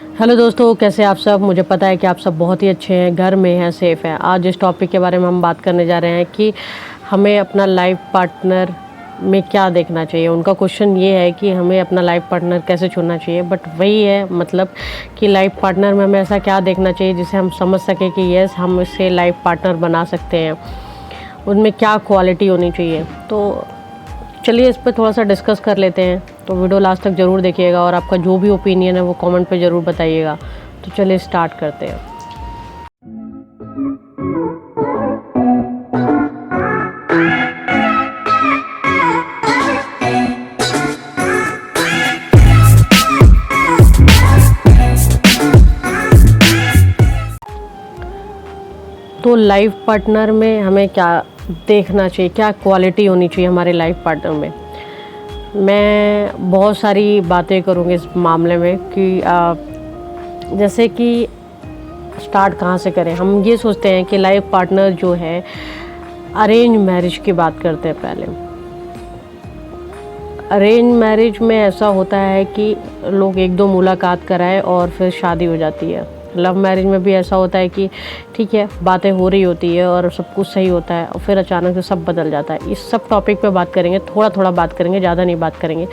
Hello दोस्तों, कैसे आप सब। मुझे पता है कि आप सब बहुत ही अच्छे हैं, घर में हैं, सेफ़ हैं। आज इस टॉपिक के बारे में हम बात करने जा रहे हैं कि हमें अपना लाइफ पार्टनर में क्या देखना चाहिए। उनका क्वेश्चन ये है कि हमें अपना लाइफ पार्टनर कैसे चुनना चाहिए, बट वही है मतलब कि लाइफ पार्टनर में हमें ऐसा क्या देखना चाहिए जिसे हम समझ सकें कि यस, हम इससे लाइफ पार्टनर बना सकते हैं। उनमें क्या क्वालिटी होनी चाहिए। तो चलिए इस पे थोड़ा सा डिस्कस कर लेते हैं। तो वीडियो लास्ट तक ज़रूर देखिएगा और आपका जो भी ओपिनियन है वो कमेंट पे ज़रूर बताइएगा। तो चलिए स्टार्ट करते हैं। तो लाइफ पार्टनर में हमें क्या देखना चाहिए, क्या क्वालिटी होनी चाहिए हमारे लाइफ पार्टनर में। मैं बहुत सारी बातें करूँगी इस मामले में कि जैसे कि स्टार्ट कहाँ से करें। हम ये सोचते हैं कि लाइफ पार्टनर जो है, अरेंज मैरिज की बात करते हैं पहले। अरेंज मैरिज में ऐसा होता है कि लोग एक दो मुलाकात कराए और फिर शादी हो जाती है। लव मैरिज में भी ऐसा होता है कि ठीक है, बातें हो रही होती है और सब कुछ सही होता है और फिर अचानक से सब बदल जाता है। इस सब टॉपिक पे बात करेंगे, थोड़ा थोड़ा बात करेंगे, ज़्यादा नहीं बात करेंगे।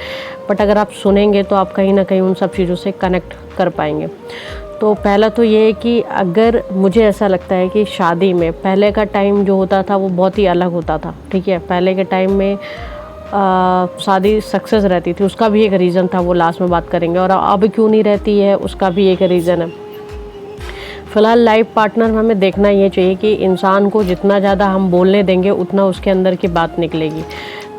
बट अगर आप सुनेंगे तो आप कहीं ना कहीं उन सब चीज़ों से कनेक्ट कर पाएंगे। तो पहला तो ये है कि अगर मुझे ऐसा लगता है कि शादी में पहले का टाइम जो होता था वो बहुत ही अलग होता था। ठीक है, पहले के टाइम में शादी सक्सेस रहती थी, उसका भी एक रीज़न था, वो लास्ट में बात करेंगे। और अब क्यों नहीं रहती है उसका भी एक रीज़न है। फ़िलहाल लाइफ पार्टनर में हमें देखना ये चाहिए कि इंसान को जितना ज़्यादा हम बोलने देंगे उतना उसके अंदर की बात निकलेगी।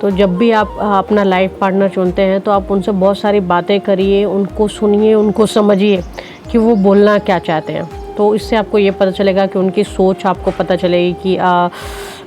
तो जब भी आप अपना लाइफ पार्टनर चुनते हैं तो आप उनसे बहुत सारी बातें करिए, उनको सुनिए, उनको समझिए कि वो बोलना क्या चाहते हैं। तो इससे आपको ये पता चलेगा कि उनकी सोच, आपको पता चलेगी कि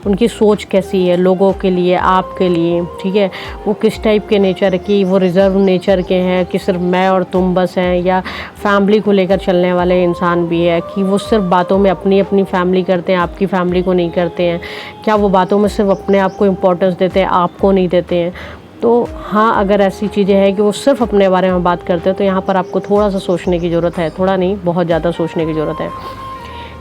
उनकी सोच कैसी है लोगों के लिए, आपके लिए। ठीक है, वो किस टाइप के नेचर की, वो रिज़र्व नेचर के हैं कि सिर्फ मैं और तुम बस हैं, या फैमिली को लेकर चलने वाले इंसान भी है कि वो सिर्फ बातों में अपनी अपनी फैमिली करते हैं, आपकी फैमिली को नहीं करते हैं। क्या वो बातों में सिर्फ अपने आप को इम्पोर्टेंस देते हैं, आपको नहीं देते हैं। तो हाँ, अगर ऐसी चीज़ें हैं कि वो सिर्फ अपने बारे में बात करते हैं तो यहाँ पर आपको थोड़ा सा सोचने की ज़रूरत है। थोड़ा नहीं, बहुत ज़्यादा सोचने की ज़रूरत है।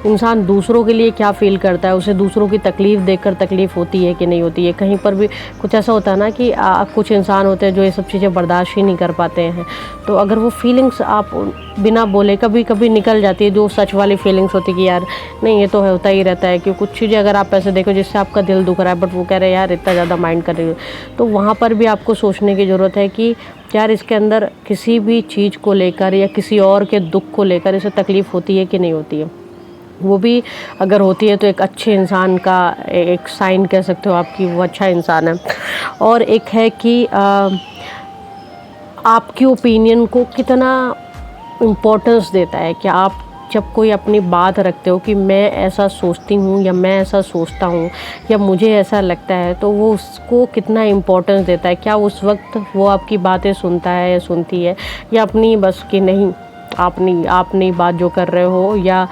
इंसान दूसरों के लिए क्या फ़ील करता है, उसे दूसरों की तकलीफ़ देखकर तकलीफ़ होती है कि नहीं होती है। कहीं पर भी कुछ ऐसा होता है ना कि कुछ इंसान होते हैं जो ये सब चीज़ें बर्दाश्त ही नहीं कर पाते हैं। तो अगर वो फीलिंग्स आप बिना बोले कभी कभी निकल जाती है, जो सच वाली फीलिंग्स होती है कि यार नहीं, ये तो होता ही रहता है कि कुछ चीज़ें अगर आप ऐसे देखो जिससे आपका दिल दुख रहा है, बट वो कह रहे हैं यार इतना ज़्यादा माइंड कर रही हो, तो वहाँ पर भी आपको सोचने की ज़रूरत है कि यार इसके अंदर किसी भी चीज़ को लेकर या किसी और के दुख को लेकर इसे तकलीफ़ होती है कि नहीं होती है। वो भी अगर होती है तो एक अच्छे इंसान का एक साइन कह सकते हो आपकी, वो अच्छा इंसान है। और एक है कि आपकी ओपिनियन को कितना इम्पोर्टेंस देता है कि आप जब कोई अपनी बात रखते हो कि मैं ऐसा सोचती हूँ या मैं ऐसा सोचता हूँ या मुझे ऐसा लगता है, तो वो उसको कितना इम्पोर्टेंस देता है। क्या उस वक्त वो आपकी बातें सुनता है या सुनती है, या अपनी बस कि नहीं आपने बात जो कर रहे हो। या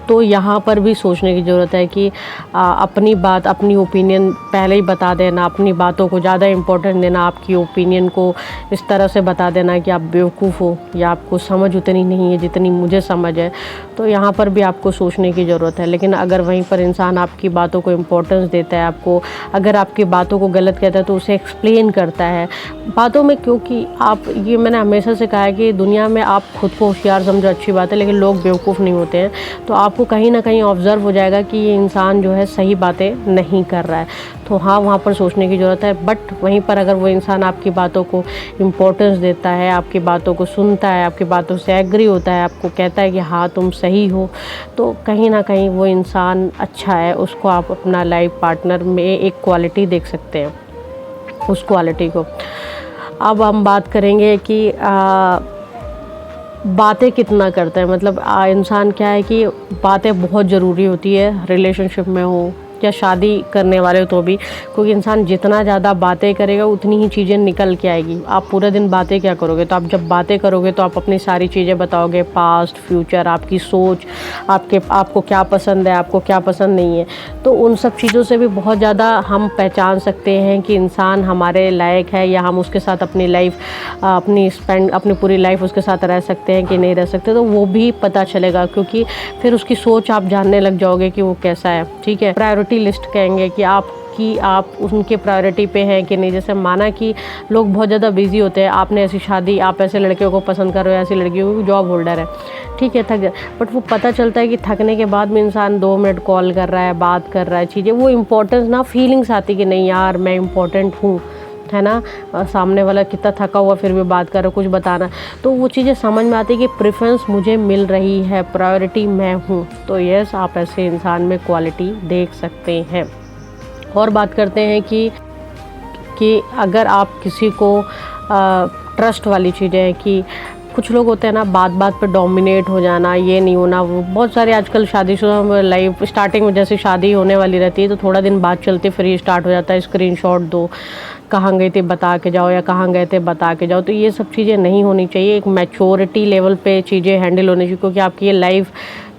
तो यहाँ पर भी सोचने की ज़रूरत है कि अपनी बात, अपनी ओपिनियन पहले ही बता देना, अपनी बातों को ज़्यादा इम्पोर्टेंट देना, आपकी ओपिनियन को इस तरह से बता देना कि आप बेवकूफ़ हो या आपको समझ उतनी नहीं है जितनी मुझे समझ है। तो यहाँ पर भी आपको सोचने की ज़रूरत है। लेकिन अगर वहीं पर इंसान आपकी बातों को इम्पोर्टेंस देता है, आपको अगर आपकी बातों को गलत कहता है तो उसे एक्सप्लेन करता है बातों में। क्योंकि आप, ये मैंने हमेशा से कहा है कि दुनिया में आप खुद को होशियार समझो, अच्छी बात है, लेकिन लोग बेवकूफ़ नहीं होते हैं। तो आपको कहीं ना कहीं ऑब्ज़र्व हो जाएगा कि ये इंसान जो है सही बातें नहीं कर रहा है। तो हाँ, वहाँ पर सोचने की ज़रूरत है। बट वहीं पर अगर वो इंसान आपकी बातों को इम्पोर्टेंस देता है, आपकी बातों को सुनता है, आपकी बातों से एग्री होता है, आपको कहता है कि हाँ तुम सही हो, तो कहीं ना कहीं वो इंसान अच्छा है। उसको आप अपना लाइफ पार्टनर में एक क्वालिटी देख सकते हैं, उस क्वालिटी को। अब हम बात करेंगे कि बातें कितना करता है। मतलब इंसान क्या है कि बातें बहुत ज़रूरी होती है, रिलेशनशिप में हो या शादी करने वाले हो तो भी, क्योंकि इंसान जितना ज़्यादा बातें करेगा उतनी ही चीज़ें निकल के आएगी। आप पूरे दिन बातें क्या करोगे, तो आप जब बातें करोगे तो आप अपनी सारी चीज़ें बताओगे, पास्ट, फ्यूचर, आपकी सोच, आपको क्या पसंद है, आपको क्या पसंद नहीं है। तो उन सब चीज़ों से भी बहुत ज़्यादा हम पहचान सकते हैं कि इंसान हमारे लायक है, या हम उसके साथ अपनी लाइफ अपनी पूरी लाइफ उसके साथ रह सकते हैं कि नहीं रह सकते। तो वो भी पता चलेगा, क्योंकि फिर उसकी सोच आप जानने लग जाओगे कि वो कैसा है। ठीक है, प्रायोरिटी लिस्ट कहेंगे कि आप उनके प्रायोरिटी पे हैं कि नहीं। जैसे माना कि लोग बहुत ज़्यादा बिजी होते हैं, आपने ऐसी शादी, आप ऐसे लड़कियों को पसंद कर रहे हो, ऐसी लड़कियों को जॉब होल्डर है, ठीक है, थक गया, बट वो पता चलता है कि थकने के बाद भी इंसान 2 मिनट कॉल कर रहा है, बात कर रहा है, चीज़ें, वो इम्पोर्टेंस ना, फीलिंग्स आती कि नहीं यार मैं इम्पोर्टेंट हूँ, है ना। सामने वाला कितना थका हुआ फिर भी बात कर रहा, कुछ बताना, तो वो चीज़ें समझ में आती है कि प्रेफरेंस मुझे मिल रही है, प्रायोरिटी मैं हूँ। तो यस, आप ऐसे इंसान में क्वालिटी देख सकते हैं। और बात करते हैं कि अगर आप किसी को ट्रस्ट वाली चीज़ें हैं कि कुछ लोग होते हैं ना, बात बात पे डोमिनेट हो जाना, ये नहीं होना, वो बहुत सारे आजकल शादीशुदा लाइफ स्टार्टिंग में जैसे शादी होने वाली रहती है तो थोड़ा दिन बाद चलते फिर ये स्टार्ट हो जाता है, स्क्रीनशॉट दो, कहाँ गए थे बता के जाओ, या कहाँ गए थे बता के जाओ। तो ये सब चीज़ें नहीं होनी चाहिए। एक मैच्योरिटी लेवल पे चीज़ें हैंडल होनी चाहिए, क्योंकि आपकी ये लाइफ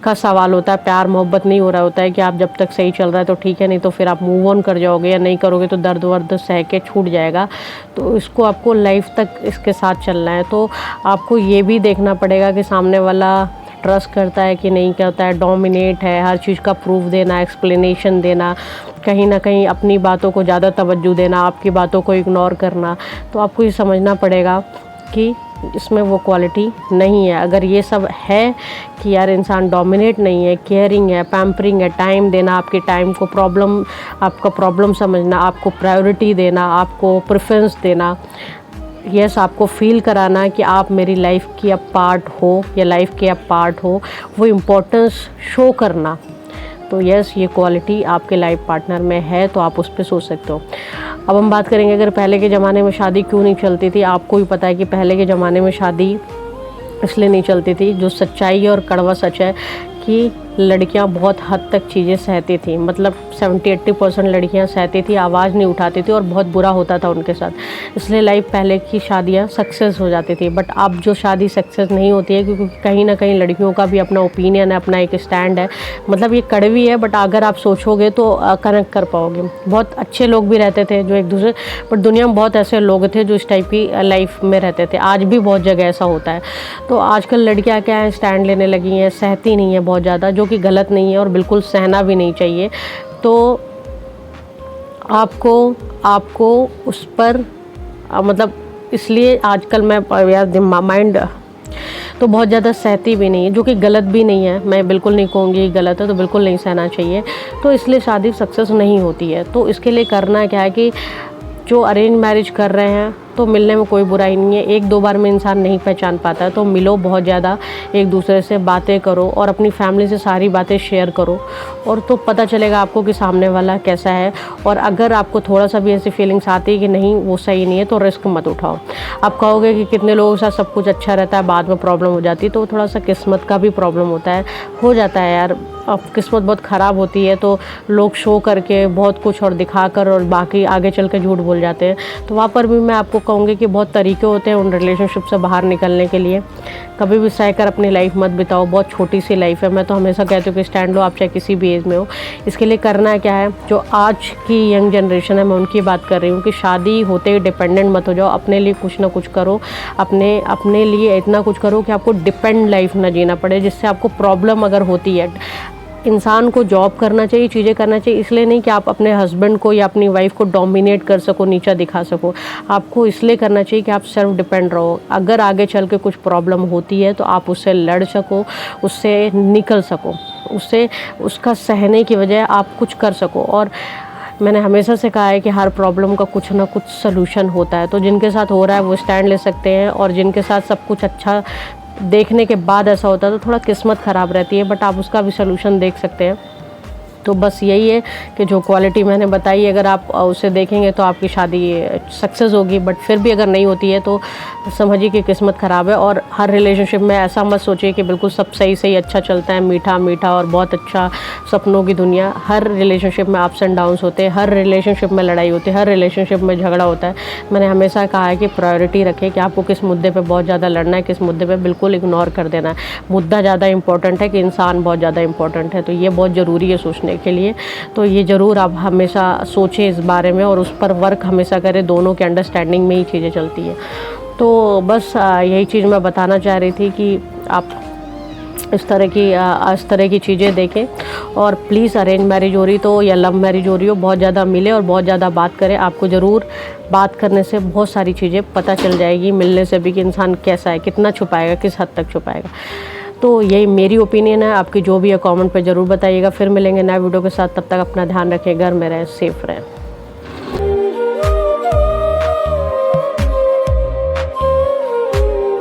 का सवाल होता है, प्यार मोहब्बत नहीं हो रहा होता है कि आप जब तक सही चल रहा है तो ठीक है, नहीं तो फिर आप मूव ऑन कर जाओगे, या नहीं करोगे तो दर्द वर्द सह के छूट जाएगा। तो इसको आपको लाइफ तक इसके साथ चलना है। तो आपको ये भी देखना पड़ेगा कि सामने वाला ट्रस्ट करता है कि नहीं करता है, डोमिनेट है, हर चीज़ का प्रूफ देना, एक्सप्लेनेशन देना, कहीं ना कहीं अपनी बातों को ज़्यादा तवज्जो देना, आपकी बातों को इग्नोर करना। तो आपको ये समझना पड़ेगा कि इसमें वो क्वालिटी नहीं है। अगर ये सब है कि यार इंसान डोमिनेट नहीं है, केयरिंग है, पैम्परिंग है, टाइम देना, आपके टाइम को आपका प्रॉब्लम समझना, आपको प्रायोरिटी देना, आपको प्रेफरेंस देना, यस, आपको फील कराना कि आप मेरी लाइफ की अब पार्ट हो, या लाइफ के अब पार्ट हो, वो इम्पोर्टेंस शो करना, तो यस, ये क्वालिटी आपके लाइफ पार्टनर में है, तो आप उस पर सोच सकते हो। अब हम बात करेंगे अगर पहले के ज़माने में शादी क्यों नहीं चलती थी। आपको भी पता है कि पहले के ज़माने में शादी इसलिए नहीं चलती थी, जो सच्चाई और कड़वा सच है कि लड़कियां बहुत हद तक चीज़ें सहती थी, मतलब 70-80% लड़कियां सहती थी, आवाज़ नहीं उठाती थी और बहुत बुरा होता था उनके साथ, इसलिए लाइफ पहले की शादियां सक्सेस हो जाती थी। बट अब जो शादी सक्सेस नहीं होती है, क्योंकि कहीं ना कहीं लड़कियों का भी अपना ओपिनियन है, अपना एक स्टैंड है, मतलब ये कड़वी है बट अगर आप सोचोगे तो कनेक्ट कर पाओगे। बहुत अच्छे लोग भी रहते थे जो एक दूसरे, बट दुनिया में बहुत ऐसे लोग थे जो इस टाइप की लाइफ में रहते थे, आज भी बहुत जगह ऐसा होता है। तो आजकल लड़कियाँ क्या है, स्टैंड लेने लगी हैं, सहती नहीं है बहुत ज़्यादा, जो कि गलत नहीं है और बिल्कुल सहना भी नहीं चाहिए। तो आपको उस पर मतलब इसलिए आजकल मैं यार माइंड तो बहुत ज़्यादा सहती भी नहीं है, जो कि गलत भी नहीं है, मैं बिल्कुल नहीं कहूँगी गलत है, तो बिल्कुल नहीं सहना चाहिए। तो इसलिए शादी सक्सेस नहीं होती है। तो इसके लिए करना क्या है कि जो अरेंज मैरिज कर रहे हैं तो मिलने में कोई बुराई नहीं है, 1-2 बार में इंसान नहीं पहचान पाता है, तो मिलो बहुत ज़्यादा, एक दूसरे से बातें करो और अपनी फैमिली से सारी बातें शेयर करो, और तो पता चलेगा आपको कि सामने वाला कैसा है। और अगर आपको थोड़ा सा भी ऐसी फीलिंग्स आती है कि नहीं वो सही नहीं है, तो रिस्क मत उठाओ। आप कहोगे कि कितने लोगों के साथ सब कुछ अच्छा रहता है, बाद में प्रॉब्लम हो जाती है, तो थोड़ा सा किस्मत का भी प्रॉब्लम होता है, हो जाता है यार। अब किस्मत बहुत ख़राब होती है तो लोग शो करके बहुत कुछ और दिखाकर और बाकी आगे चल के झूठ बोल जाते हैं। तो वहाँ पर भी मैं आपको कहूँगी कि बहुत तरीके होते हैं उन रिलेशनशिप से बाहर निकलने के लिए। कभी भी सह कर अपनी लाइफ मत बिताओ, बहुत छोटी सी लाइफ है। मैं तो हमेशा कहती हूँ कि स्टैंड लो, आप चाहे किसी भी एज में हो। इसके लिए करना क्या है, जो आज की यंग जनरेशन है मैं उनकी बात कर रही हूँ कि शादी होते ही डिपेंडेंट मत हो जाओ, अपने लिए कुछ ना कुछ करो, अपने लिए इतना कुछ करो कि आपको डिपेंड लाइफ ना जीना पड़े, जिससे आपको प्रॉब्लम अगर होती है। इंसान को जॉब करना चाहिए, चीज़ें करना चाहिए, इसलिए नहीं कि आप अपने हस्बैंड को या अपनी वाइफ को डोमिनेट कर सको, नीचा दिखा सको। आपको इसलिए करना चाहिए कि आप सेल्फ डिपेंड रहो। अगर आगे चल के कुछ प्रॉब्लम होती है तो आप उससे लड़ सको, उससे निकल सको, उसका सहने की वजह आप कुछ कर सको। और मैंने हमेशा से कहा है कि हर प्रॉब्लम का कुछ ना कुछ सलूशन होता है। तो जिनके साथ हो रहा है वो स्टैंड ले सकते हैं, और जिनके साथ सब कुछ अच्छा देखने के बाद ऐसा होता है तो थोड़ा किस्मत ख़राब रहती है, बट आप उसका भी सलूशन देख सकते हैं। तो बस यही है कि जो क्वालिटी मैंने बताई, अगर आप उसे देखेंगे तो आपकी शादी सक्सेस होगी। बट फिर भी अगर नहीं होती है तो समझिए कि किस्मत ख़राब है। और हर रिलेशनशिप में ऐसा मत सोचिए कि बिल्कुल सब सही सही अच्छा चलता है, मीठा मीठा और बहुत अच्छा सपनों की दुनिया। हर रिलेशनशिप में अप्स एंड डाउन्स होते हैं, हर रिलेशनशिप में लड़ाई होती है, हर रिलेशनशिप में झगड़ा होता है। मैंने हमेशा कहा है कि प्रायोरिटी रखें कि आपको किस मुद्दे पर बहुत ज़्यादा लड़ना है, किस मुद्दे पर बिल्कुल इग्नोर कर देना है। मुद्दा ज़्यादा इंपॉर्टेंट है कि इंसान बहुत ज़्यादा इंपॉर्टेंट है। तो ये बहुत ज़रूरी है सोचने के लिए। तो ये ज़रूर आप हमेशा सोचें इस बारे में और उस पर वर्क हमेशा करें। दोनों के अंडरस्टैंडिंग में ही चीज़ें चलती हैं। तो बस यही चीज़ मैं बताना चाह रही थी कि आप इस तरह की चीज़ें देखें। और प्लीज़ अरेंज मैरिज हो रही तो या लव मैरिज हो रही हो, बहुत ज़्यादा मिले और बहुत ज़्यादा बात करें। आपको ज़रूर बात करने से बहुत सारी चीज़ें पता चल जाएगी, मिलने से भी, कि इंसान कैसा है, कितना छुपाएगा, किस हद तक छुपाएगा। तो यही मेरी ओपिनियन है। आपकी जो भी है कमेंट पे ज़रूर बताइएगा। फिर मिलेंगे नए वीडियो के साथ। तब तक अपना ध्यान रखें, घर में रहें, सेफ रहें।